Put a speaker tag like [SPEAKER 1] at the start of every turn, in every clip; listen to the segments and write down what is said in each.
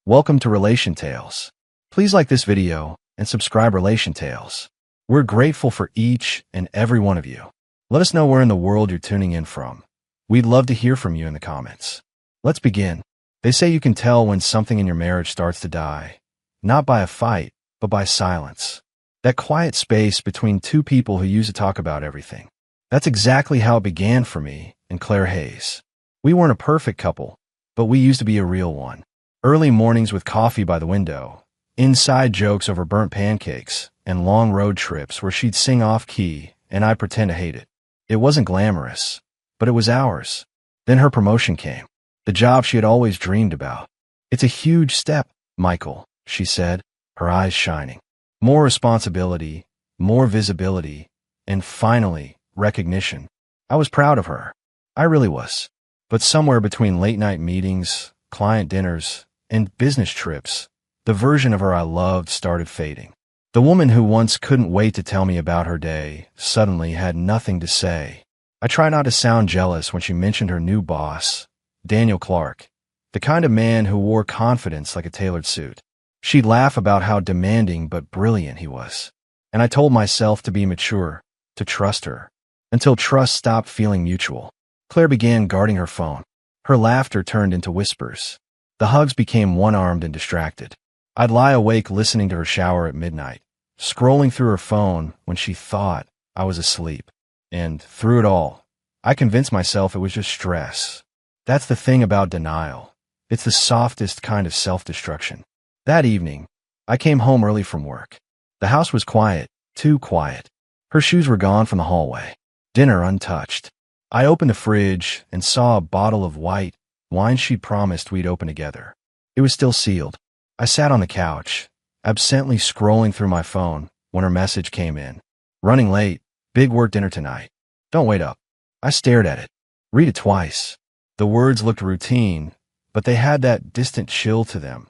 [SPEAKER 1] Welcome to Relation Tales. Please like this video and subscribe Relation Tales. We're grateful for each and every one of you. Let us know where in the world you're tuning in from. We'd love to hear from you in the comments. Let's begin. They say you can tell when something in your marriage starts to die, not by a fight, but by silence. That quiet space between two people who used to talk about everything. That's exactly how it began for me and Claire Hayes. We weren't a perfect couple, but we used to be a real one. Early mornings with coffee by the window, inside jokes over burnt pancakes, and long road trips where she'd sing off-key and I'd pretend to hate it. It wasn't glamorous, but it was ours. Then her promotion came, the job she had always dreamed about. "It's a huge step, Michael," she said, her eyes shining. More responsibility, more visibility, and finally, recognition. I was proud of her. I really was. But somewhere between late-night meetings, client dinners, and business trips, the version of her I loved started fading. The woman who once couldn't wait to tell me about her day suddenly had nothing to say. I tried not to sound jealous when she mentioned her new boss, Daniel Clark, the kind of man who wore confidence like a tailored suit. She'd laugh about how demanding but brilliant he was. And I told myself to be mature, to trust her, until trust stopped feeling mutual. Claire began guarding her phone. Her laughter turned into whispers. The hugs became one-armed and distracted. I'd lie awake listening to her shower at midnight, scrolling through her phone when she thought I was asleep. And through it all, I convinced myself it was just stress. That's the thing about denial. It's the softest kind of self-destruction. That evening, I came home early from work. The house was quiet, too quiet. Her shoes were gone from the hallway. Dinner untouched. I opened the fridge and saw a bottle of white wine she'd promised we'd open together. It was still sealed. I sat on the couch, absently scrolling through my phone when her message came in. "Running late. Big work dinner tonight. Don't wait up." I stared at it. Read it twice. The words looked routine, but they had that distant chill to them,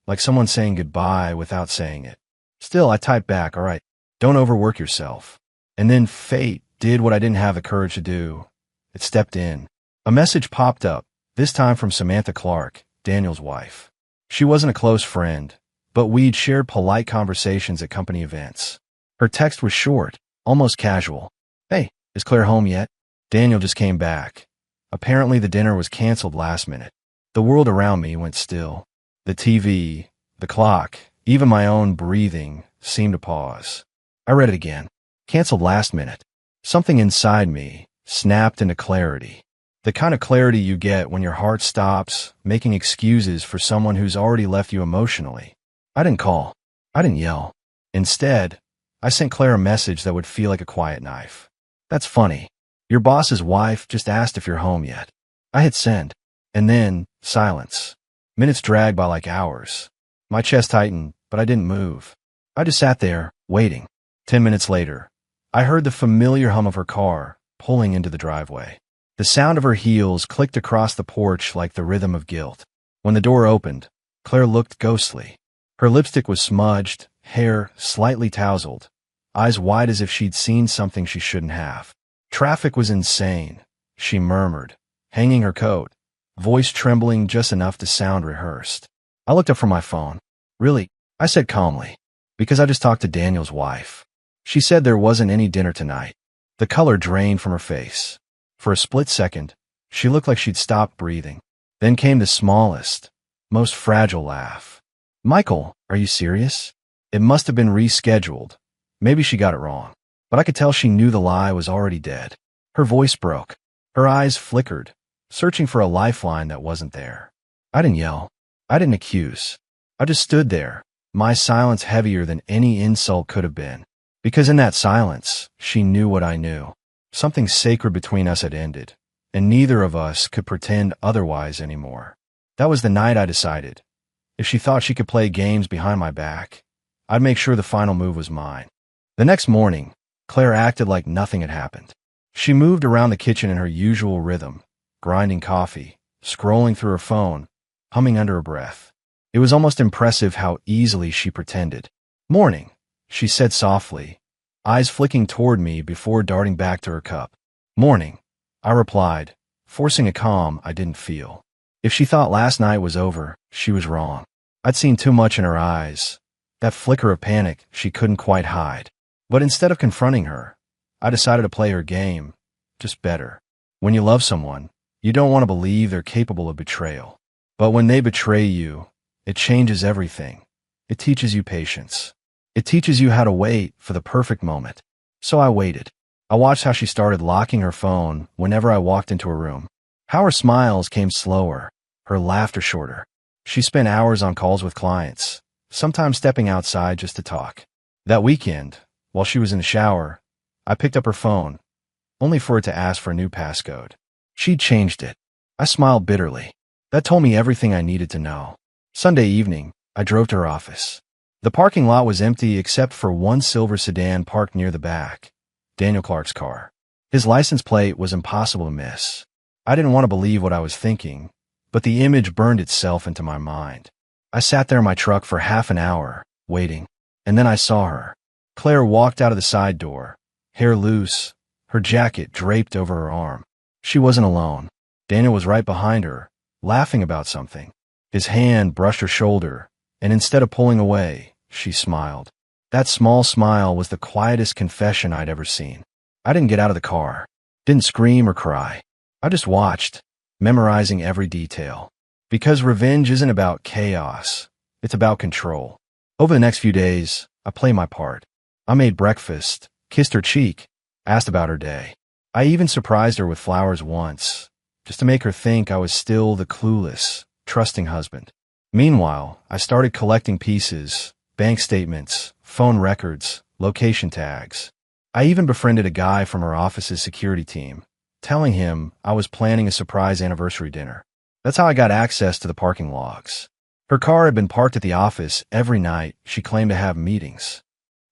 [SPEAKER 1] like someone saying goodbye without saying it. Still, I typed back, "All right, don't overwork yourself." And then fate did what I didn't have the courage to do. It stepped in. A message popped up, this time from Samantha Clark, Daniel's wife. She wasn't a close friend, but we'd shared polite conversations at company events. Her text was short, almost casual. "Hey, is Claire home yet? Daniel just came back. Apparently the dinner was canceled last minute." The world around me went still. The TV, the clock, even my own breathing seemed to pause. I read it again. Canceled last minute. Something inside me snapped into clarity. The kind of clarity you get when your heart stops making excuses for someone who's already left you emotionally. I didn't call. I didn't yell. Instead, I sent Claire a message that would feel like a quiet knife. "That's funny. Your boss's wife just asked if you're home yet." I hit send. And then, silence. Minutes dragged by like hours. My chest tightened, but I didn't move. I just sat there, waiting. 10 minutes later, I heard the familiar hum of her car pulling into the driveway. The sound of her heels clicked across the porch like the rhythm of guilt. When the door opened, Claire looked ghostly. Her lipstick was smudged, hair slightly tousled, eyes wide as if she'd seen something she shouldn't have. "Traffic was insane," she murmured, hanging her coat, voice trembling just enough to sound rehearsed. I looked up from my phone. "Really?" I said calmly. "Because I just talked to Daniel's wife. She said there wasn't any dinner tonight." The color drained from her face. For a split second, she looked like she'd stopped breathing. Then came the smallest, most fragile laugh. "Michael, are you serious?" It must have been rescheduled. Maybe she got it wrong. But I could tell she knew the lie was already dead. Her voice broke. Her eyes flickered, searching for a lifeline that wasn't there. I didn't yell. I didn't accuse. I just stood there, my silence heavier than any insult could have been. Because in that silence, she knew what I knew. Something sacred between us had ended, and neither of us could pretend otherwise anymore. That was the night I decided. If she thought she could play games behind my back, I'd make sure the final move was mine. The next morning, Claire acted like nothing had happened. She moved around the kitchen in her usual rhythm, grinding coffee, scrolling through her phone, humming under her breath. It was almost impressive how easily she pretended. "Morning," she said softly, eyes flicking toward me before darting back to her cup. "Morning," I replied, forcing a calm I didn't feel. If she thought last night was over, she was wrong. I'd seen too much in her eyes, that flicker of panic she couldn't quite hide. But instead of confronting her, I decided to play her game, just better. When you love someone, you don't want to believe they're capable of betrayal. But when they betray you, it changes everything. It teaches you patience. It teaches you how to wait for the perfect moment. So I waited. I watched how she started locking her phone whenever I walked into her room. How her smiles came slower, her laughter shorter. She spent hours on calls with clients, sometimes stepping outside just to talk. That weekend, while she was in the shower, I picked up her phone, only for it to ask for a new passcode. She'd changed it. I smiled bitterly. That told me everything I needed to know. Sunday evening, I drove to her office. The parking lot was empty except for one silver sedan parked near the back, Daniel Clark's car. His license plate was impossible to miss. I didn't want to believe what I was thinking, but the image burned itself into my mind. I sat there in my truck for half an hour, waiting, and then I saw her. Claire walked out of the side door, hair loose, her jacket draped over her arm. She wasn't alone. Daniel was right behind her, laughing about something. His hand brushed her shoulder, and instead of pulling away, she smiled. That small smile was the quietest confession I'd ever seen. I didn't get out of the car, didn't scream or cry. I just watched, memorizing every detail. Because revenge isn't about chaos, it's about control. Over the next few days, I played my part. I made breakfast, kissed her cheek, asked about her day. I even surprised her with flowers once, just to make her think I was still the clueless, trusting husband. Meanwhile, I started collecting pieces, bank statements, phone records, location tags. I even befriended a guy from her office's security team, telling him I was planning a surprise anniversary dinner. That's how I got access to the parking logs. Her car had been parked at the office every night she claimed to have meetings.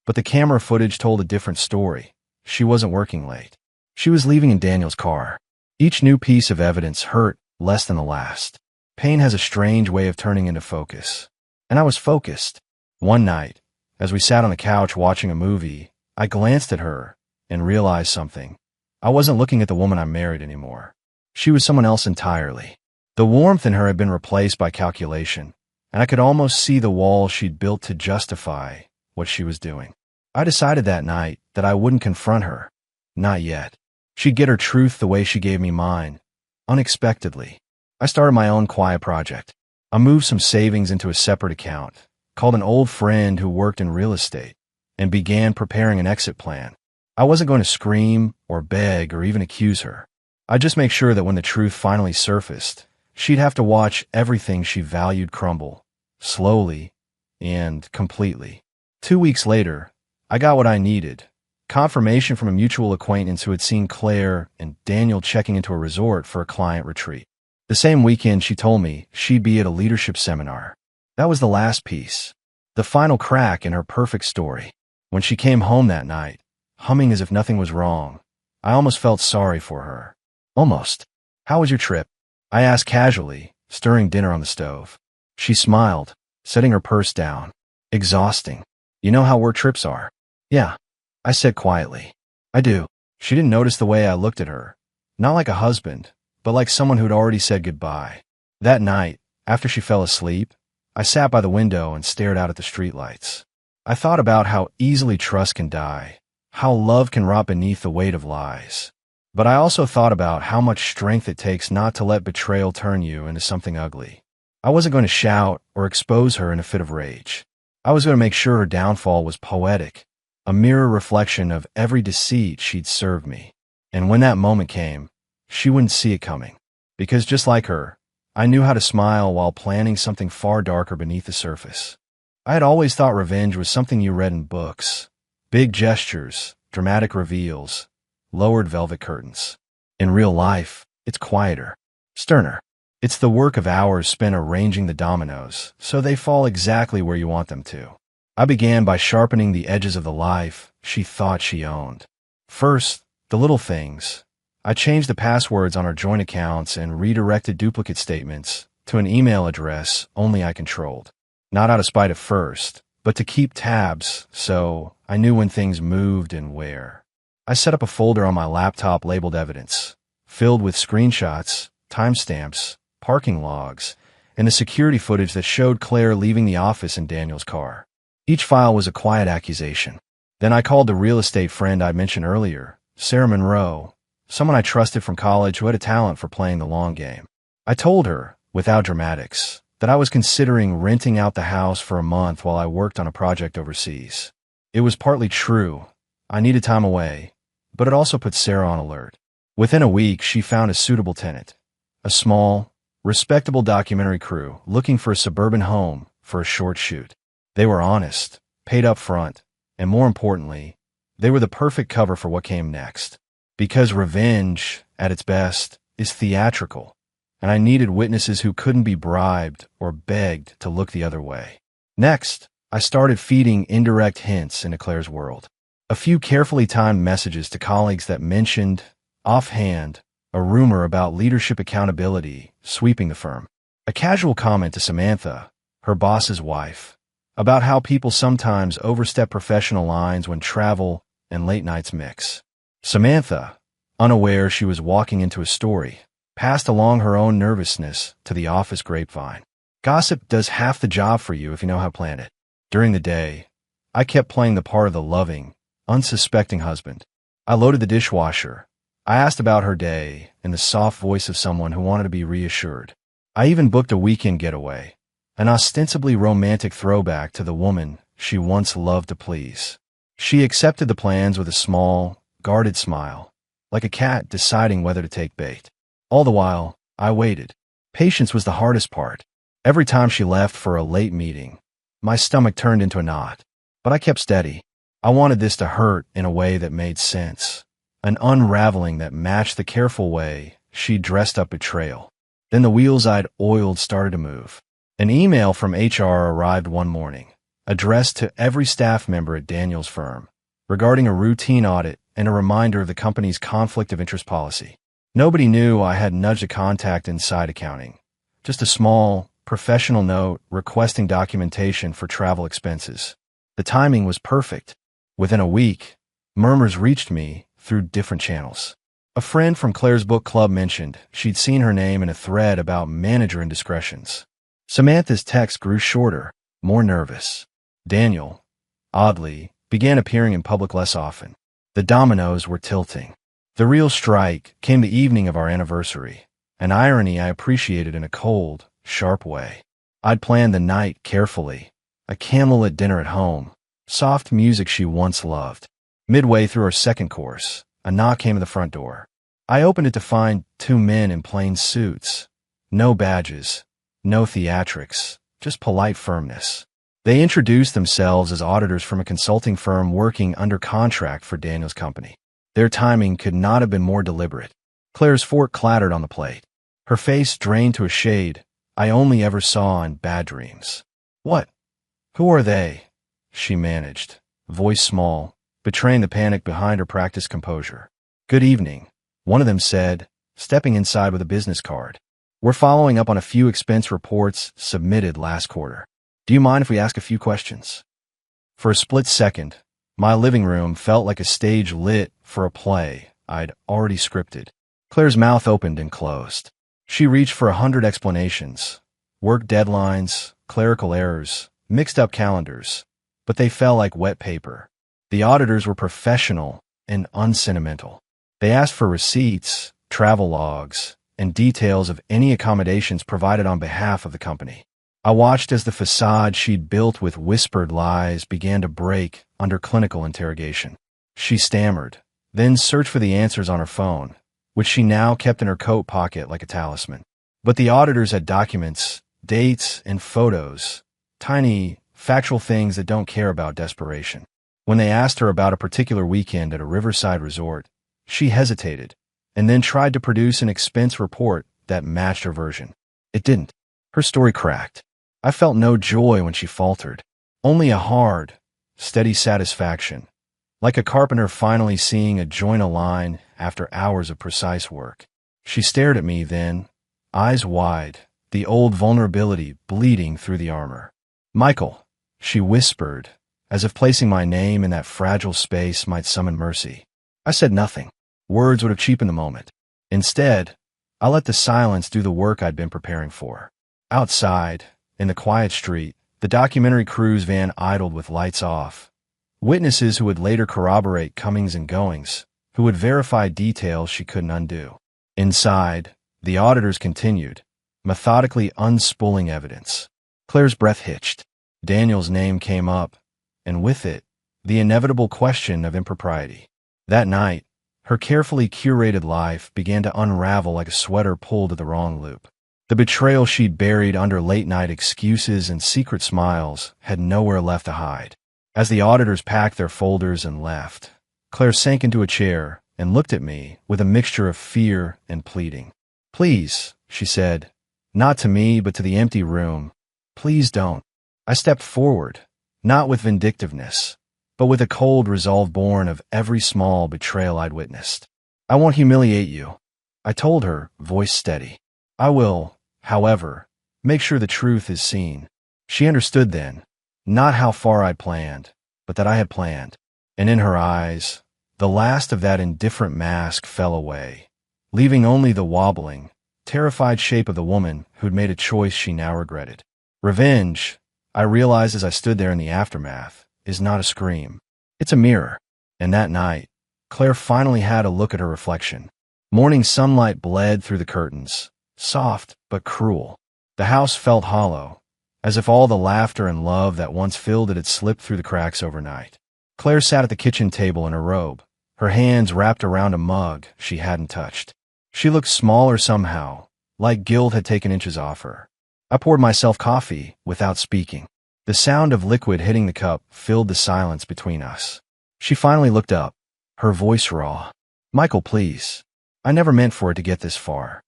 [SPEAKER 1] But the camera footage told a different story. She wasn't working late. She was leaving in Daniel's car. Each new piece of evidence hurt less than the last. Pain has a strange way of turning into focus. And I was focused. One night, as we sat on the couch watching a movie, I glanced at her and realized something. I wasn't looking at the woman I married anymore. She was someone else entirely. The warmth in her had been replaced by calculation, and I could almost see the wall she'd built to justify what she was doing. I decided that night that I wouldn't confront her. Not yet. She'd get her truth the way she gave me mine, unexpectedly. I started my own quiet project. I moved some savings into a separate account, called an old friend who worked in real estate, and began preparing an exit plan. I wasn't going to scream or beg or even accuse her. I'd just make sure that when the truth finally surfaced, she'd have to watch everything she valued crumble, slowly and completely. 2 weeks later, I got what I needed. Confirmation from a mutual acquaintance who had seen Claire and Daniel checking into a resort for a client retreat. The same weekend, she told me she'd be at a leadership seminar. That was the last piece, the final crack in her perfect story. When she came home that night, humming as if nothing was wrong, I almost felt sorry for her. Almost. How was your trip? I asked casually, stirring dinner on the stove. She smiled, setting her purse down. Exhausting. You know how work trips are. Yeah, I said quietly. I do. She didn't notice the way I looked at her. Not like a husband, but like someone who'd already said goodbye. That night, after she fell asleep, I sat by the window and stared out at the streetlights. I thought about how easily trust can die, how love can rot beneath the weight of lies. But I also thought about how much strength it takes not to let betrayal turn you into something ugly. I wasn't going to shout or expose her in a fit of rage. I was going to make sure her downfall was poetic, a mirror reflection of every deceit she'd served me. And when that moment came, she wouldn't see it coming. Because just like her, I knew how to smile while planning something far darker beneath the surface. I had always thought revenge was something you read in books. Big gestures, dramatic reveals, lowered velvet curtains. In real life, it's quieter, sterner. It's the work of hours spent arranging the dominoes so they fall exactly where you want them to. I began by sharpening the edges of the life she thought she owned. First, the little things. I changed the passwords on our joint accounts and redirected duplicate statements to an email address only I controlled. Not out of spite at first, but to keep tabs so I knew when things moved and where. I set up a folder on my laptop labeled evidence, filled with screenshots, timestamps, parking logs, and the security footage that showed Claire leaving the office in Daniel's car. Each file was a quiet accusation. Then I called the real estate friend I mentioned earlier, Sarah Monroe, someone I trusted from college who had a talent for playing the long game. I told her, without dramatics, that I was considering renting out the house for a month while I worked on a project overseas. It was partly true. I needed time away, but it also put Sarah on alert. Within a week, she found a suitable tenant, a small, respectable documentary crew looking for a suburban home for a short shoot. They were honest, paid up front, and more importantly, they were the perfect cover for what came next. Because revenge, at its best, is theatrical, and I needed witnesses who couldn't be bribed or begged to look the other way. Next, I started feeding indirect hints into Claire's world. A few carefully timed messages to colleagues that mentioned, offhand, a rumor about leadership accountability sweeping the firm. A casual comment to Samantha, her boss's wife, about how people sometimes overstep professional lines when travel and late nights mix. Samantha, unaware she was walking into a story, passed along her own nervousness to the office grapevine. Gossip does half the job for you if you know how to plan it. During the day, I kept playing the part of the loving, unsuspecting husband. I loaded the dishwasher. I asked about her day in the soft voice of someone who wanted to be reassured. I even booked a weekend getaway, an ostensibly romantic throwback to the woman she once loved to please. She accepted the plans with a small, guarded smile, like a cat deciding whether to take bait. All the while, I waited. Patience was the hardest part. Every time she left for a late meeting, my stomach turned into a knot. But I kept steady. I wanted this to hurt in a way that made sense, an unraveling that matched the careful way she dressed up betrayal. Then the wheels I'd oiled started to move. An email from HR arrived one morning, addressed to every staff member at Daniel's firm, regarding a routine audit and a reminder of the company's conflict of interest policy. Nobody knew I had nudged a contact inside accounting. Just a small, professional note requesting documentation for travel expenses. The timing was perfect. Within a week, murmurs reached me through different channels. A friend from Claire's book club mentioned she'd seen her name in a thread about manager indiscretions. Samantha's text grew shorter, more nervous. Daniel, oddly, began appearing in public less often. The dominoes were tilting. The real strike came the evening of our anniversary, an irony I appreciated in a cold, sharp way. I'd planned the night carefully, a candlelit dinner at home, soft music she once loved. Midway through our second course, a knock came to the front door. I opened it to find two men in plain suits. No badges, no theatrics, just polite firmness. They introduced themselves as auditors from a consulting firm working under contract for Daniel's company. Their timing could not have been more deliberate. Claire's fork clattered on the plate. Her face drained to a shade I only ever saw in bad dreams. "What? Who are they?" she managed, voice small, betraying the panic behind her practiced composure. "Good evening," one of them said, stepping inside with a business card. "We're following up on a few expense reports submitted last quarter. Do you mind if we ask a few questions?" For a split second, my living room felt like a stage lit for a play I'd already scripted. Claire's mouth opened and closed. She reached for 100 explanations, work deadlines, clerical errors, mixed up calendars, but they fell like wet paper. The auditors were professional and unsentimental. They asked for receipts, travel logs, and details of any accommodations provided on behalf of the company. I watched as the facade she'd built with whispered lies began to break under clinical interrogation. She stammered, then searched for the answers on her phone, which she now kept in her coat pocket like a talisman. But the auditors had documents, dates, and photos, tiny, factual things that don't care about desperation. When they asked her about a particular weekend at a riverside resort, she hesitated, and then tried to produce an expense report that matched her version. It didn't. Her story cracked. I felt no joy when she faltered, only a hard, steady satisfaction, like a carpenter finally seeing a joint align after hours of precise work. She stared at me then, eyes wide, the old vulnerability bleeding through the armor. "Michael," she whispered, as if placing my name in that fragile space might summon mercy. I said nothing. Words would have cheapened the moment. Instead, I let the silence do the work I'd been preparing for. Outside, in the quiet street, the documentary crew's van idled with lights off. Witnesses who would later corroborate comings and goings, who would verify details she couldn't undo. Inside, the auditors continued, methodically unspooling evidence. Claire's breath hitched. Daniel's name came up, and with it, the inevitable question of impropriety. That night, her carefully curated life began to unravel like a sweater pulled at the wrong loop. The betrayal she'd buried under late-night excuses and secret smiles had nowhere left to hide. As the auditors packed their folders and left, Claire sank into a chair and looked at me with a mixture of fear and pleading. "Please," she said, "not to me, but to the empty room. Please don't." I stepped forward, not with vindictiveness, but with a cold resolve born of every small betrayal I'd witnessed. "I won't humiliate you," I told her, voice steady. "I will, however, make sure the truth is seen." She understood then, not how far I'd planned, but that I had planned. And in her eyes, the last of that indifferent mask fell away, leaving only the wobbling, terrified shape of the woman who'd made a choice she now regretted. Revenge, I realized as I stood there in the aftermath, is not a scream. It's a mirror. And that night, Claire finally had a look at her reflection. Morning sunlight bled through the curtains, soft but cruel. The house felt hollow, as if all the laughter and love that once filled it had slipped through the cracks overnight. Claire sat at the kitchen table in her robe, her hands wrapped around a mug she hadn't touched. She looked smaller somehow, like guilt had taken inches off her. I poured myself coffee without speaking. The sound of liquid hitting the cup filled the silence between us. She finally looked up, her voice raw. "Michael, please. I never meant for it to get this far."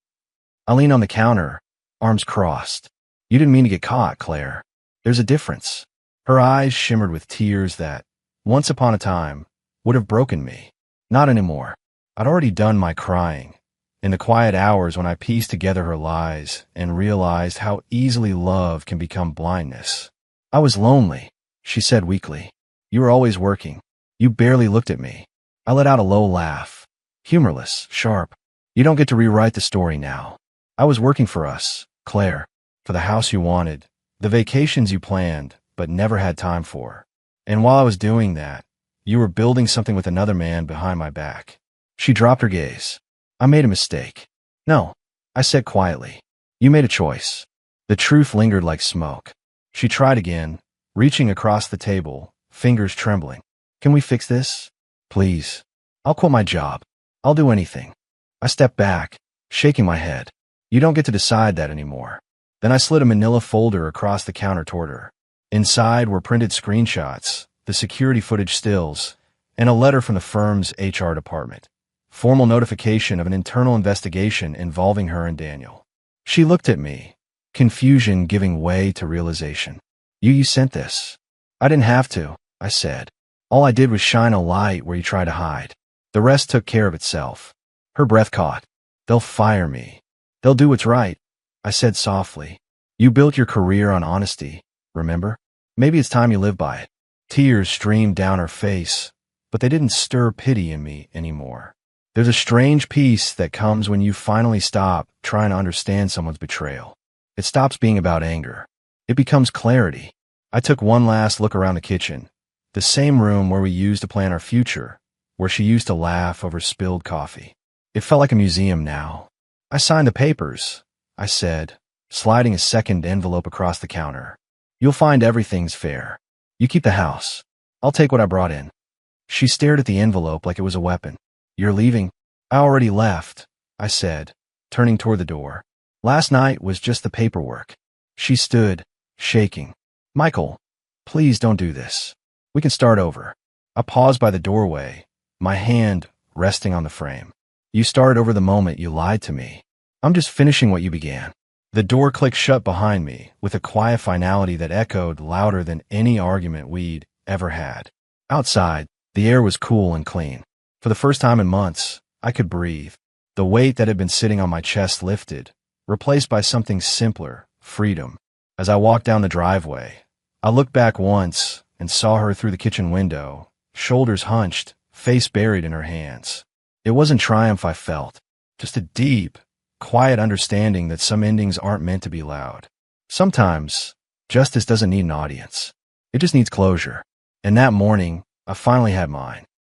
[SPEAKER 1] I leaned on the counter, arms crossed. "You didn't mean to get caught, Claire. There's a difference." Her eyes shimmered with tears that, once upon a time, would have broken me. Not anymore. I'd already done my crying. In the quiet hours when I pieced together her lies and realized how easily love can become blindness. "I was lonely," she said weakly. "You were always working. You barely looked at me." I let out a low laugh. Humorless, sharp. "You don't get to rewrite the story now. I was working for us, Claire. For the house you wanted, the vacations you planned, but never had time for. And while I was doing that, you were building something with another man behind my back." She dropped her gaze. "I made a mistake." "No," I said quietly. "You made a choice." The truth lingered like smoke. She tried again, reaching across the table, fingers trembling. "Can we fix this? Please. I'll quit my job. I'll do anything." I stepped back, shaking my head. "You don't get to decide that anymore." Then I slid a manila folder across the counter toward her. Inside were printed screenshots, the security footage stills, and a letter from the firm's HR department. Formal notification of an internal investigation involving her and Daniel. She looked at me, confusion giving way to realization. You sent this." "I didn't have to," I said. "All I did was shine a light where you tried to hide. The rest took care of itself." Her breath caught. "They'll fire me. They'll do what's right," I said softly. "You built your career on honesty, remember? Maybe it's time you live by it." Tears streamed down her face, but they didn't stir pity in me anymore. There's a strange peace that comes when you finally stop trying to understand someone's betrayal. It stops being about anger. It becomes clarity. I took one last look around the kitchen, the same room where we used to plan our future, where she used to laugh over spilled coffee. It felt like a museum now. "I signed the papers," I said, sliding a second envelope across the counter. "You'll find everything's fair. You keep the house. I'll take what I brought in." She stared at the envelope like it was a weapon. "You're leaving?" "I already left," I said, turning toward the door. "Last night was just the paperwork." She stood, shaking. "Michael, please don't do this. We can start over." I paused by the doorway, my hand resting on the frame. "You started over the moment you lied to me. I'm just finishing what you began." The door clicked shut behind me with a quiet finality that echoed louder than any argument we'd ever had. Outside, the air was cool and clean. For the first time in months, I could breathe. The weight that had been sitting on my chest lifted, replaced by something simpler, freedom. As I walked down the driveway, I looked back once and saw her through the kitchen window, shoulders hunched, face buried in her hands. It wasn't triumph I felt, just a deep, quiet understanding that some endings aren't meant to be loud. Sometimes, justice doesn't need an audience. It just needs closure. And that morning, I finally had mine.